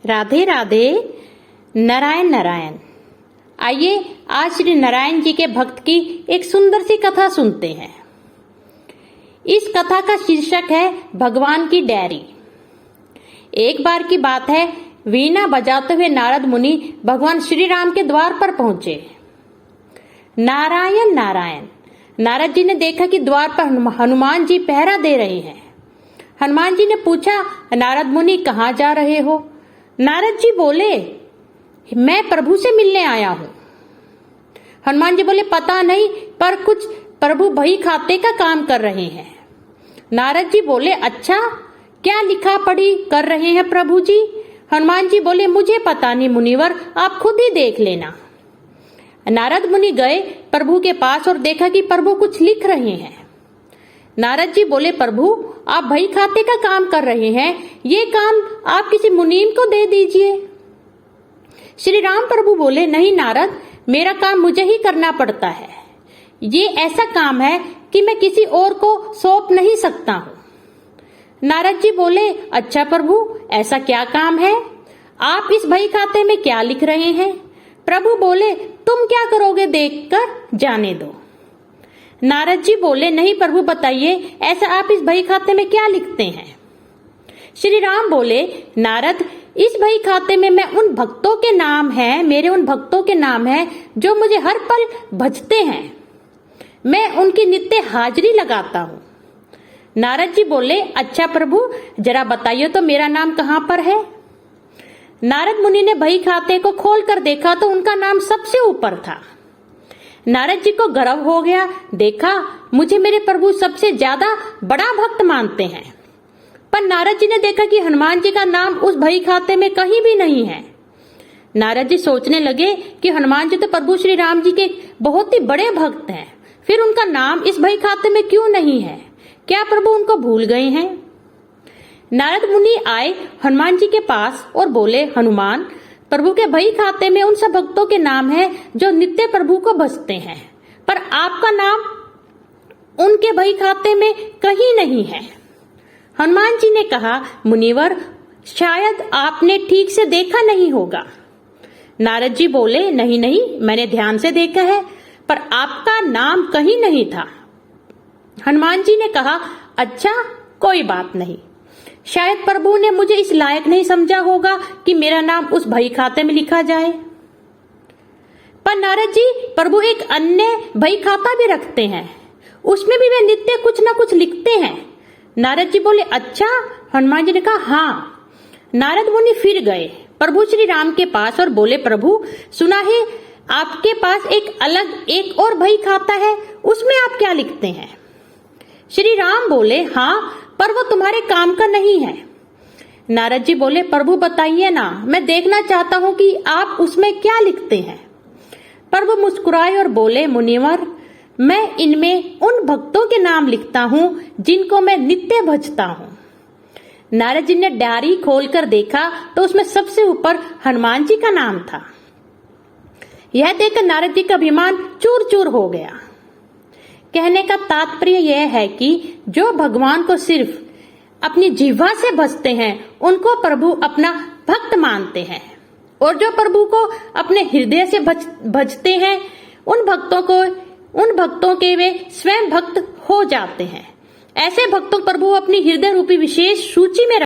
राधे राधे। नारायण नारायण। आइए आज श्री नारायण जी के भक्त की एक सुंदर सी कथा सुनते हैं। इस कथा का शीर्षक है भगवान की डायरी। एक बार की बात है, वीणा बजाते हुए नारद मुनि भगवान श्री राम के द्वार पर पहुंचे। नारायण नारायण। नारद जी ने देखा कि द्वार पर हनुमान जी पहरा दे रहे हैं। हनुमान जी ने पूछा, नारद मुनि कहाँ जा रहे हो? नारद जी बोले, मैं प्रभु से मिलने आया हूं। हनुमान जी बोले, पता नहीं, पर कुछ प्रभु बही खाते का काम कर रहे हैं। नारद जी बोले, अच्छा, क्या लिखा पढ़ी कर रहे हैं प्रभु जी? हनुमान जी बोले, मुझे पता नहीं मुनिवर, आप खुद ही देख लेना। नारद मुनि गए प्रभु के पास और देखा कि प्रभु कुछ लिख रहे हैं। नारद जी बोले, प्रभु आप बही खाते का काम कर रहे हैं, ये काम आप किसी मुनीम को दे दीजिए। श्री राम प्रभु बोले, नहीं नारद, मेरा काम मुझे ही करना पड़ता है। ये ऐसा काम है कि मैं किसी और को सौंप नहीं सकता हूँ। नारद जी बोले, अच्छा प्रभु, ऐसा क्या काम है? आप इस बही खाते में क्या लिख रहे हैं? प्रभु बोले, तुम क्या करोगे देखकर जाने दो। नारद जी बोले, नहीं प्रभु बताइए, ऐसा आप इस बही खाते में क्या लिखते हैं? श्री राम बोले, नारद, इस बही खाते में मैं उन भक्तों के नाम है, मेरे उन भक्तों के नाम है जो मुझे हर पल भजते हैं। मैं उनकी नित्य हाजिरी लगाता हूँ। नारद जी बोले, अच्छा प्रभु, जरा बताइए तो मेरा नाम कहाँ पर है? नारद मुनि ने बही खाते को खोल कर देखा तो उनका नाम सबसे ऊपर था। नारद जी को गर्व हो गया, देखा मुझे मेरे प्रभु सबसे ज्यादा बड़ा भक्त मानते हैं। पर नारद जी ने देखा कि हनुमान जी का नाम उस बही खाते में कहीं भी नहीं है। नारद जी सोचने लगे कि हनुमान जी तो प्रभु श्री राम जी के बहुत ही बड़े भक्त हैं, फिर उनका नाम इस बही खाते में क्यों नहीं है? क्या प्रभु उनको भूल गए हैं? नारद मुनि आए हनुमान जी के पास और बोले, हनुमान, प्रभु के बही खाते में उन सब भक्तों के नाम है जो नित्य प्रभु को भजते हैं, पर आपका नाम उनके बही खाते में कहीं नहीं है। हनुमान जी ने कहा, मुनिवर, शायद आपने ठीक से देखा नहीं होगा। नारद जी बोले, नहीं नहीं, मैंने ध्यान से देखा है, पर आपका नाम कहीं नहीं था। हनुमान जी ने कहा, अच्छा, कोई बात नहीं, शायद प्रभु ने मुझे इस लायक नहीं समझा होगा कि मेरा नाम उस बही खाते में लिखा जाए। पर नारद जी, प्रभु एक अन्य बही खाता भी रखते हैं, उसमें भी वे नित्य कुछ ना कुछ लिखते हैं। नारद जी बोले, अच्छा? हनुमान जी ने कहा, हाँ। नारद मुनि फिर गए प्रभु श्री राम के पास और बोले, प्रभु, सुना है आपके पास एक और बही खाता है, उसमें आप क्या लिखते हैं? श्री राम बोले, हाँ, पर वो तुम्हारे काम का नहीं है। नारद जी बोले, प्रभु बताइए ना, मैं देखना चाहता हूँ कि आप उसमें क्या लिखते हैं। प्रभु मुस्कुराए और बोले, मुनिवर, मैं इनमें उन भक्तों के नाम लिखता हूँ जिनको मैं नित्य भजता हूँ। नारद जी ने डायरी खोलकर देखा तो उसमें सबसे ऊपर हनुमान जी का नाम था। यह देखकर नारद जी का अभिमान चूर चूर हो गया। कहने का तात्पर्य यह है कि जो भगवान को सिर्फ अपनी जिह्वा से भजते हैं उनको प्रभु अपना भक्त मानते हैं, और जो प्रभु को अपने हृदय से भजते हैं उन भक्तों के वे स्वयं भक्त हो जाते हैं। ऐसे भक्तों प्रभु अपनी हृदय रूपी विशेष सूची में